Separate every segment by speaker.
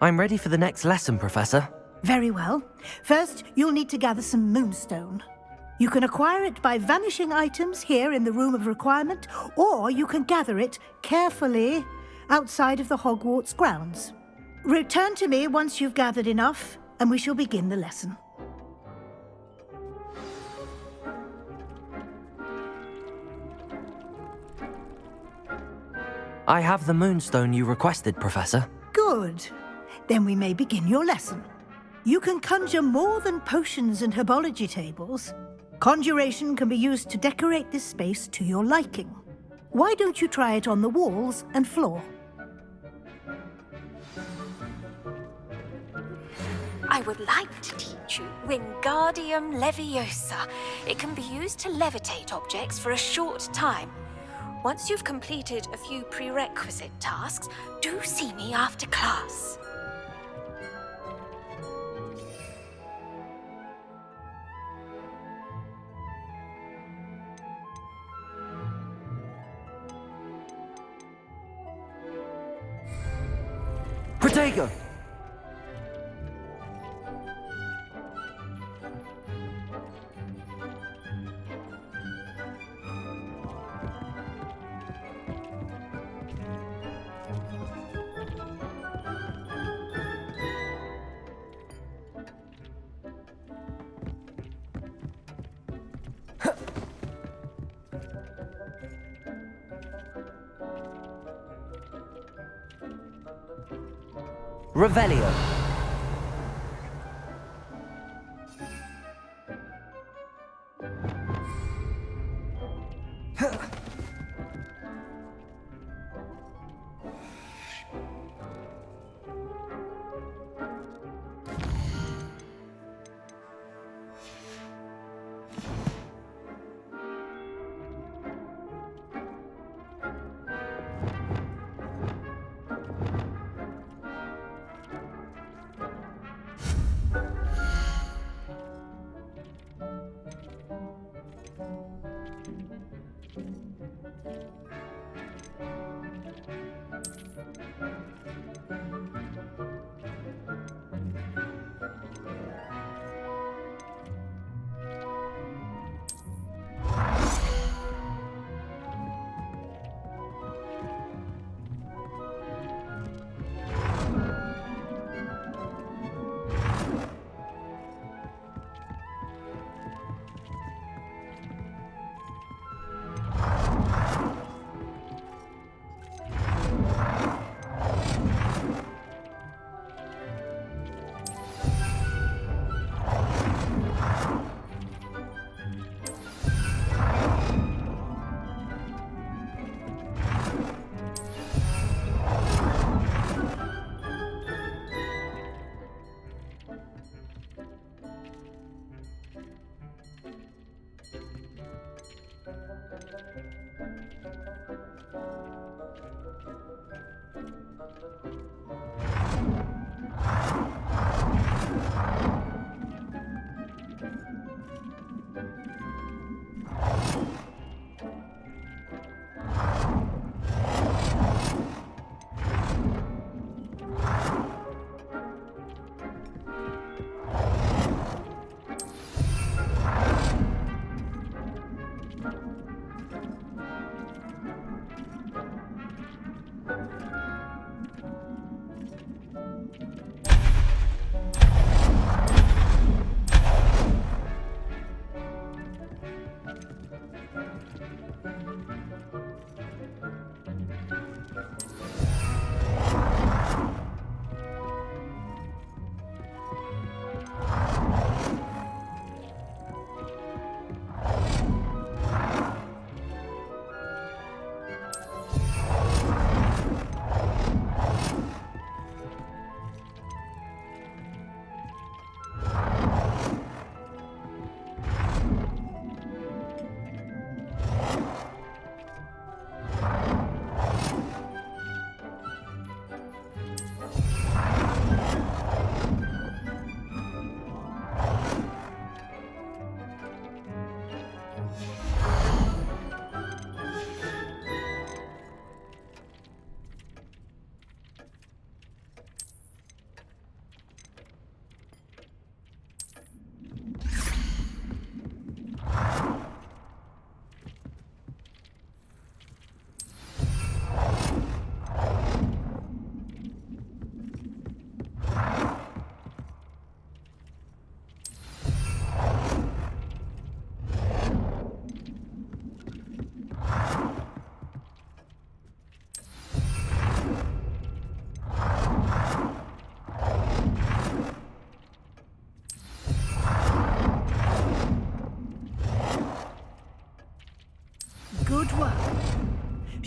Speaker 1: I'm ready for the next lesson, Professor.
Speaker 2: Very well. First, you'll need to gather some moonstone. You can acquire it by vanishing items here in the Room of Requirement, or you can gather it carefully outside of the Hogwarts grounds. Return to me once you've gathered enough, and we shall begin the lesson.
Speaker 1: I have the moonstone you requested, Professor.
Speaker 2: Good. Then we may begin your lesson. You can conjure more than potions and herbology tables. Conjuration can be used to decorate this space to your liking. Why don't you try it on the walls and floor?
Speaker 3: I would like to teach you Wingardium Leviosa. It can be used to levitate objects for a short time. Once you've completed a few prerequisite tasks, do see me after class.
Speaker 1: Protego! Revelio.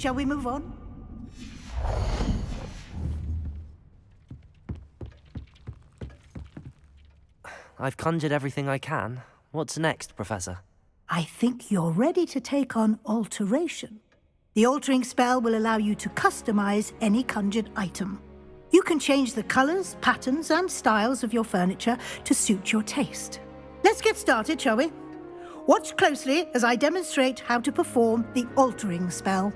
Speaker 2: Shall we move on?
Speaker 1: I've conjured everything I can. What's next, Professor?
Speaker 2: I think you're ready to take on alteration. The altering spell will allow you to customize any conjured item. You can change the colors, patterns, and styles of your furniture to suit your taste. Let's get started, shall we? Watch closely as I demonstrate how to perform the altering spell.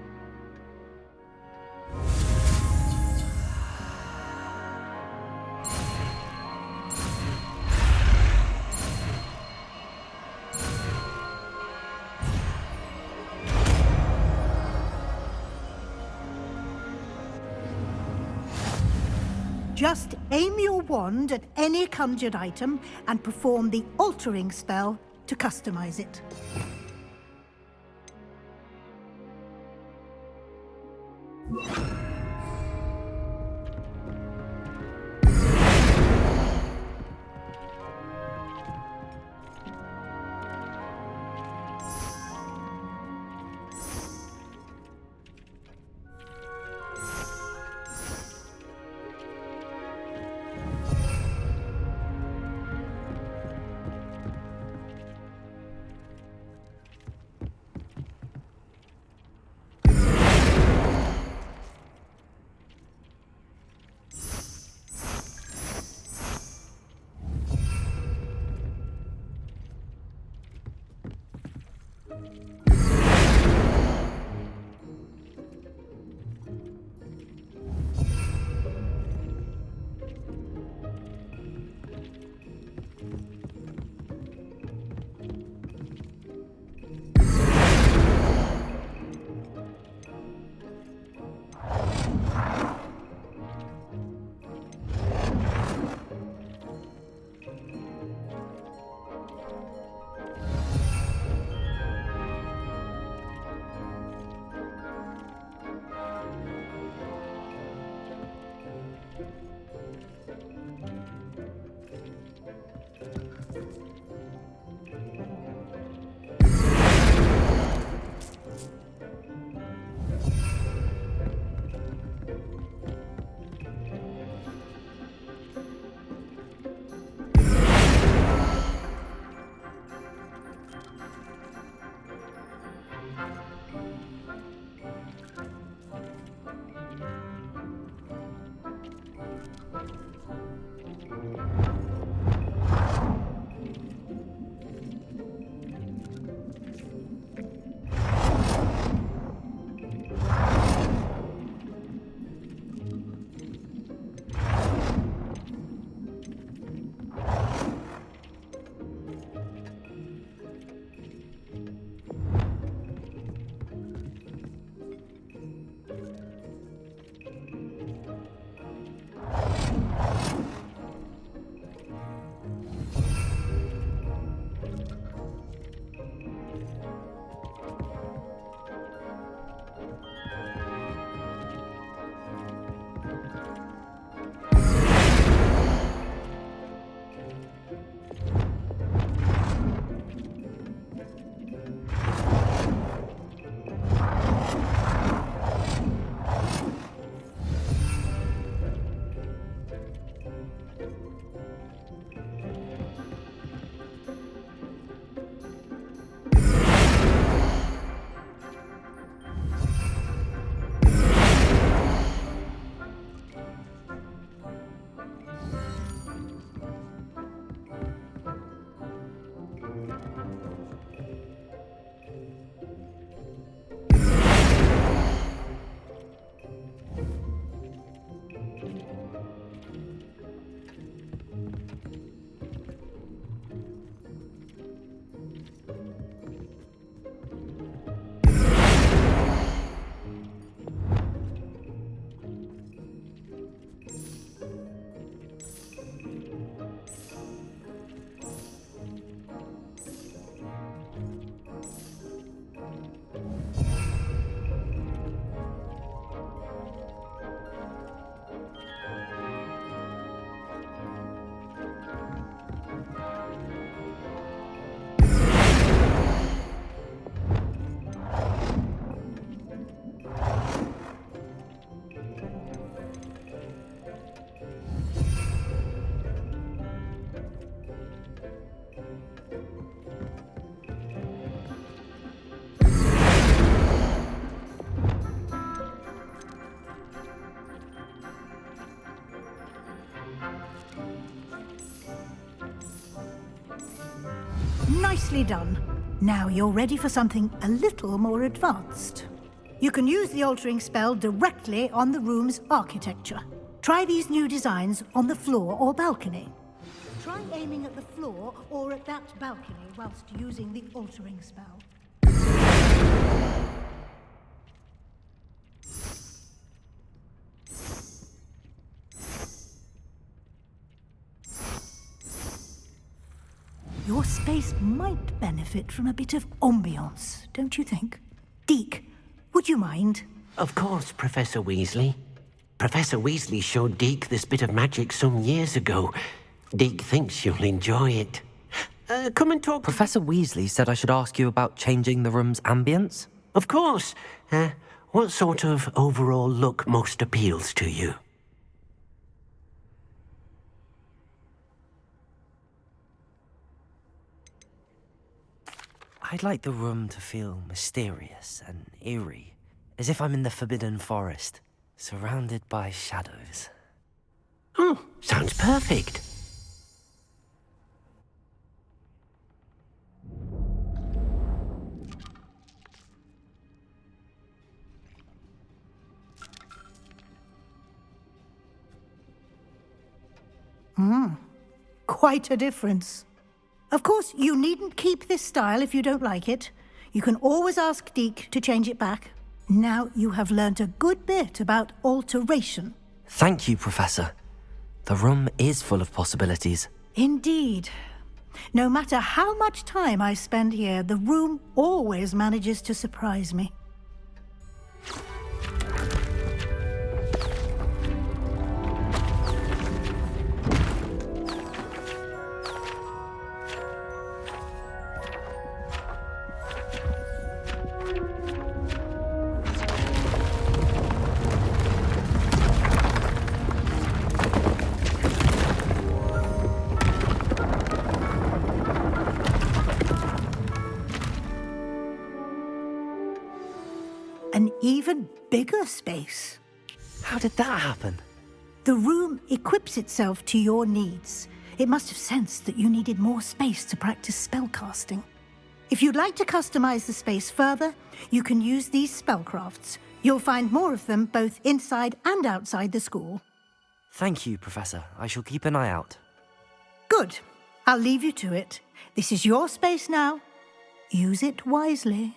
Speaker 2: Just aim your wand at any conjured item and perform the altering spell to customize it. Nicely done. Now you're ready for something a little more advanced. You can use the altering spell directly on the room's architecture. Try these new designs on the floor or balcony. Try aiming at the floor or at that balcony whilst using the altering spell. Your space might benefit from a bit of ambiance, don't you think? Deke, would you mind?
Speaker 4: Of course, Professor Weasley. Professor Weasley showed Deke this bit of magic some years ago. Deke thinks you'll enjoy it. Come and talk.
Speaker 1: Professor Weasley said I should ask you about changing the room's ambience?
Speaker 4: Of course. What sort of overall look most appeals to you?
Speaker 1: I'd like the room to feel mysterious and eerie, as if I'm in the Forbidden Forest, surrounded by shadows.
Speaker 4: Oh, sounds perfect.
Speaker 2: Quite a difference. Of course, you needn't keep this style if you don't like it. You can always ask Deke to change it back. Now you have learnt a good bit about alteration.
Speaker 1: Thank you, Professor. The room is full of possibilities.
Speaker 2: Indeed. No matter how much time I spend here, the room always manages to surprise me. An even bigger space.
Speaker 1: How did that happen?
Speaker 2: The room equips itself to your needs. It must have sensed that you needed more space to practice spellcasting. If you'd like to customize the space further, you can use these spellcrafts. You'll find more of them both inside and outside the school.
Speaker 1: Thank you, Professor. I shall keep an eye out.
Speaker 2: Good. I'll leave you to it. This is your space now. Use it wisely.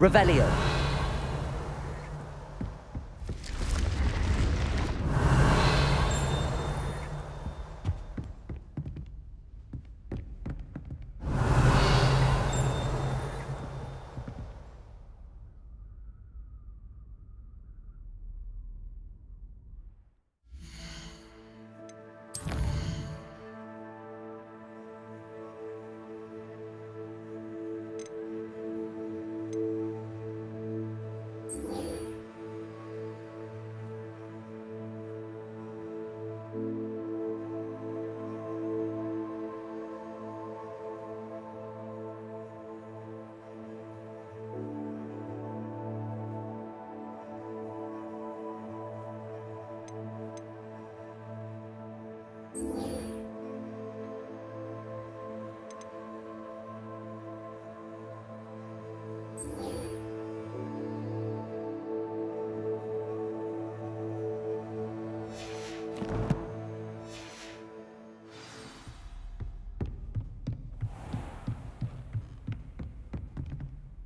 Speaker 1: Revelio.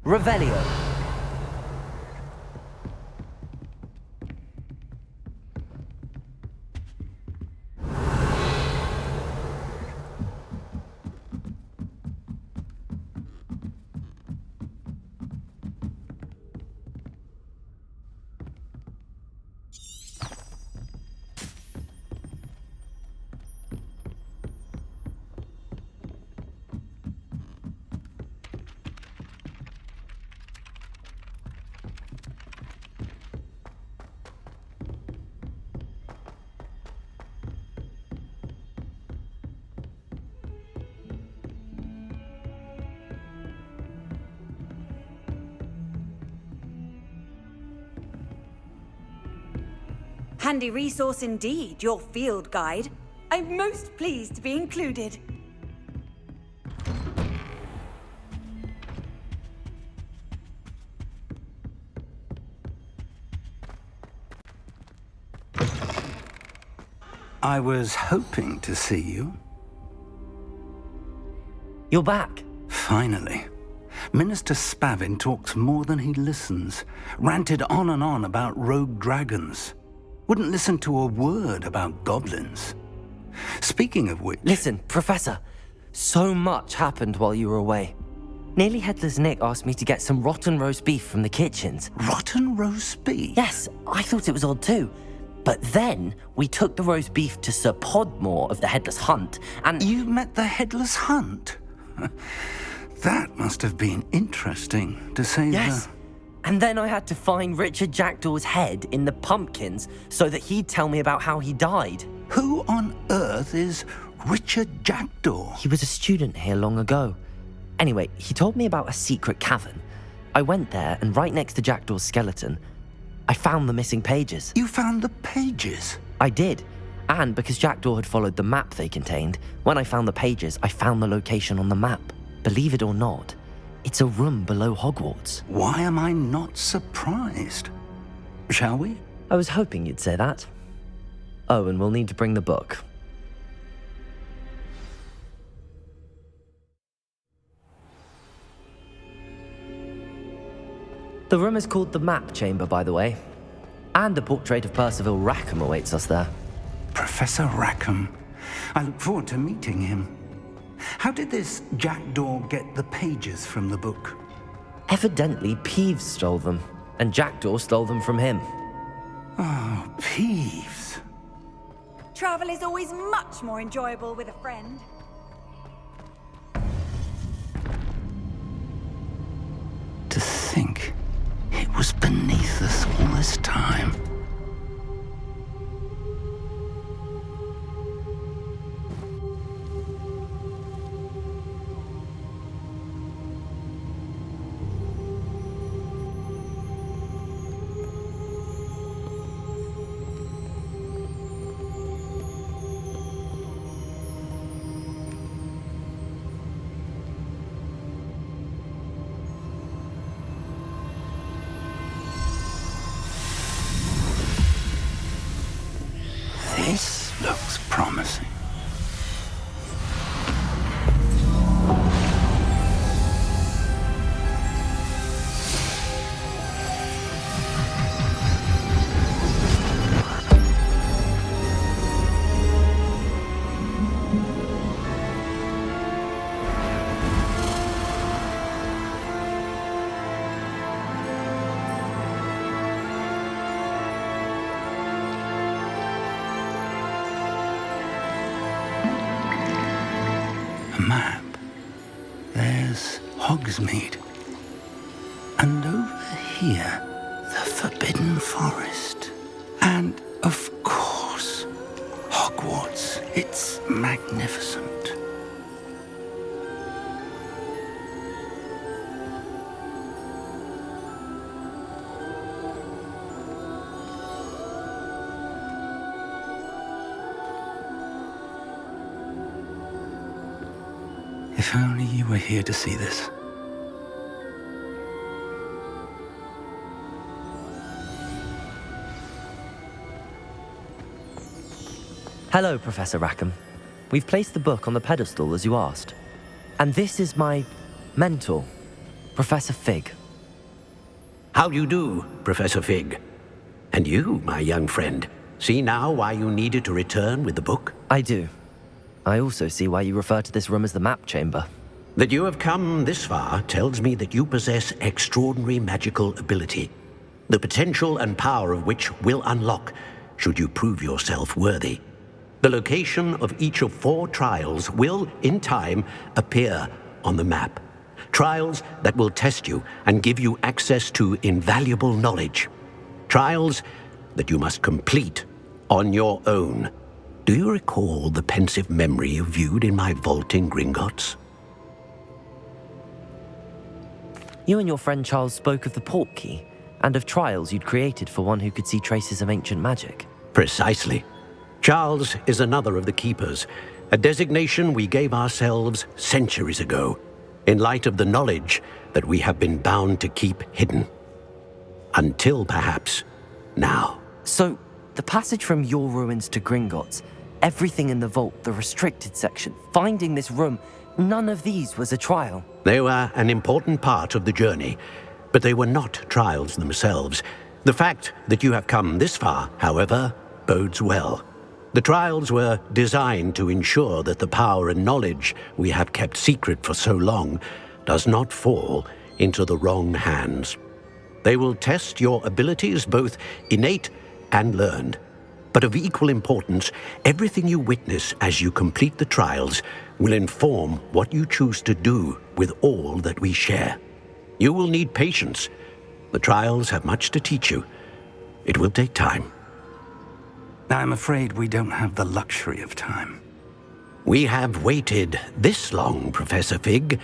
Speaker 1: Revelio.
Speaker 5: Handy resource indeed, your field guide. I'm most pleased to be included.
Speaker 6: I was hoping to see you.
Speaker 1: You're back.
Speaker 6: Finally. Minister Spavin talks more than he listens. Ranted on and on about rogue dragons. Wouldn't listen to a word about goblins. Speaking of which...
Speaker 1: Listen, Professor. So much happened while you were away. Nearly Headless Nick asked me to get some rotten roast beef from the kitchens.
Speaker 6: Rotten roast beef?
Speaker 1: Yes, I thought it was odd too. But then we took the roast beef to Sir Podmore of the Headless Hunt, and...
Speaker 6: You met the Headless Hunt? That must have been interesting, to say
Speaker 1: Yes. And then I had to find Richard Jackdaw's head in the pumpkins so that he'd tell me about how he died.
Speaker 6: Who on earth is Richard Jackdaw?
Speaker 1: He was a student here long ago. Anyway, he told me about a secret cavern. I went there, and right next to Jackdaw's skeleton, I found the missing pages.
Speaker 6: You found the pages?
Speaker 1: I did. And because Jackdaw had followed the map they contained, when I found the pages, I found the location on the map. Believe it or not, it's a room below Hogwarts.
Speaker 6: Why am I not surprised? Shall we?
Speaker 1: I was hoping you'd say that. Oh, and we'll need to bring the book. The room is called the Map Chamber, by the way. And a portrait of Percival Rackham awaits us there.
Speaker 6: Professor Rackham. I look forward to meeting him. How did this Jackdaw get the pages from the book?
Speaker 1: Evidently, Peeves stole them, and Jackdaw stole them from him.
Speaker 6: Oh, Peeves.
Speaker 5: Travel is always much more enjoyable with a friend.
Speaker 6: To think it was beneath us all this time. This looks promising. A map. There's Hogsmeade. And over here, the Forbidden Forest. And, of course, Hogwarts. It's magnificent. If only you were here to see this.
Speaker 1: Hello, Professor Rackham. We've placed the book on the pedestal as you asked. And this is my mentor, Professor Fig.
Speaker 4: How do you do, Professor Fig? And you, my young friend, see now why you needed to return with the book?
Speaker 1: I do. I also see why you refer to this room as the map chamber.
Speaker 4: That you have come this far tells me that you possess extraordinary magical ability, the potential and power of which will unlock should you prove yourself worthy. The location of each of 4 trials will, in time, appear on the map. Trials that will test you and give you access to invaluable knowledge. Trials that you must complete on your own. Do you recall the pensive memory you viewed in my vault in Gringotts?
Speaker 1: You and your friend Charles spoke of the portkey and of trials you'd created for one who could see traces of ancient magic.
Speaker 4: Precisely. Charles is another of the Keepers, a designation we gave ourselves centuries ago, in light of the knowledge that we have been bound to keep hidden. Until, perhaps, now.
Speaker 1: So, the passage from your ruins to Gringotts, everything in the vault, the restricted section, finding this room, none of these was a trial.
Speaker 4: They were an important part of the journey, but they were not trials themselves. The fact that you have come this far, however, bodes well. The trials were designed to ensure that the power and knowledge we have kept secret for so long does not fall into the wrong hands. They will test your abilities, both innate and learned. But of equal importance, everything you witness as you complete the trials will inform what you choose to do with all that we share. You will need patience. The trials have much to teach you. It will take time.
Speaker 6: I'm afraid we don't have the luxury of time.
Speaker 4: We have waited this long, Professor Fig.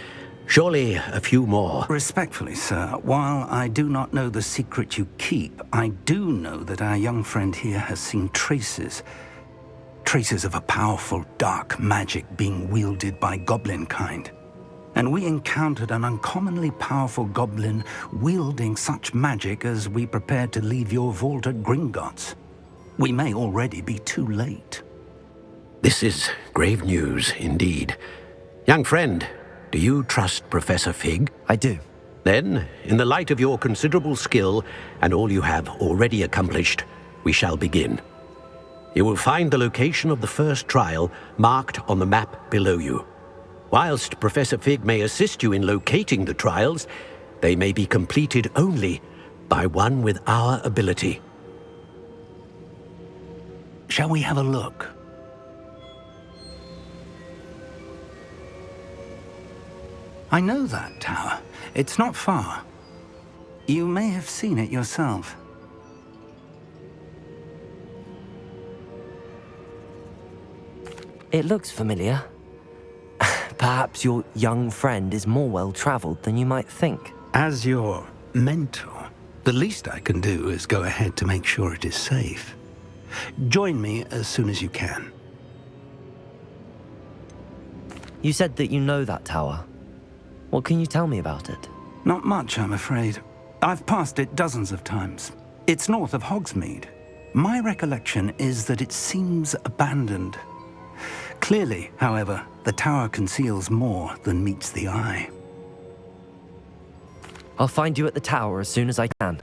Speaker 4: Surely a few more.
Speaker 6: Respectfully, sir, while I do not know the secret you keep, I do know that our young friend here has seen traces of a powerful dark magic being wielded by goblin kind. And we encountered an uncommonly powerful goblin wielding such magic as we prepared to leave your vault at Gringotts. We may already be too late.
Speaker 4: This is grave news indeed. Young friend, do you trust Professor Fig?
Speaker 1: I do.
Speaker 4: Then, in the light of your considerable skill and all you have already accomplished, we shall begin. You will find the location of the first trial marked on the map below you. Whilst Professor Fig may assist you in locating the trials, they may be completed only by one with our ability.
Speaker 6: Shall we have a look? I know that tower. It's not far. You may have seen it yourself.
Speaker 1: It looks familiar. Perhaps your young friend is more well-traveled than you might think.
Speaker 6: As your mentor, the least I can do is go ahead to make sure it is safe. Join me as soon as you can.
Speaker 1: You said that you know that tower. What can you tell me about it?
Speaker 6: Not much, I'm afraid. I've passed it dozens of times. It's north of Hogsmeade. My recollection is that it seems abandoned. Clearly, however, the tower conceals more than meets the eye.
Speaker 1: I'll find you at the tower as soon as I can.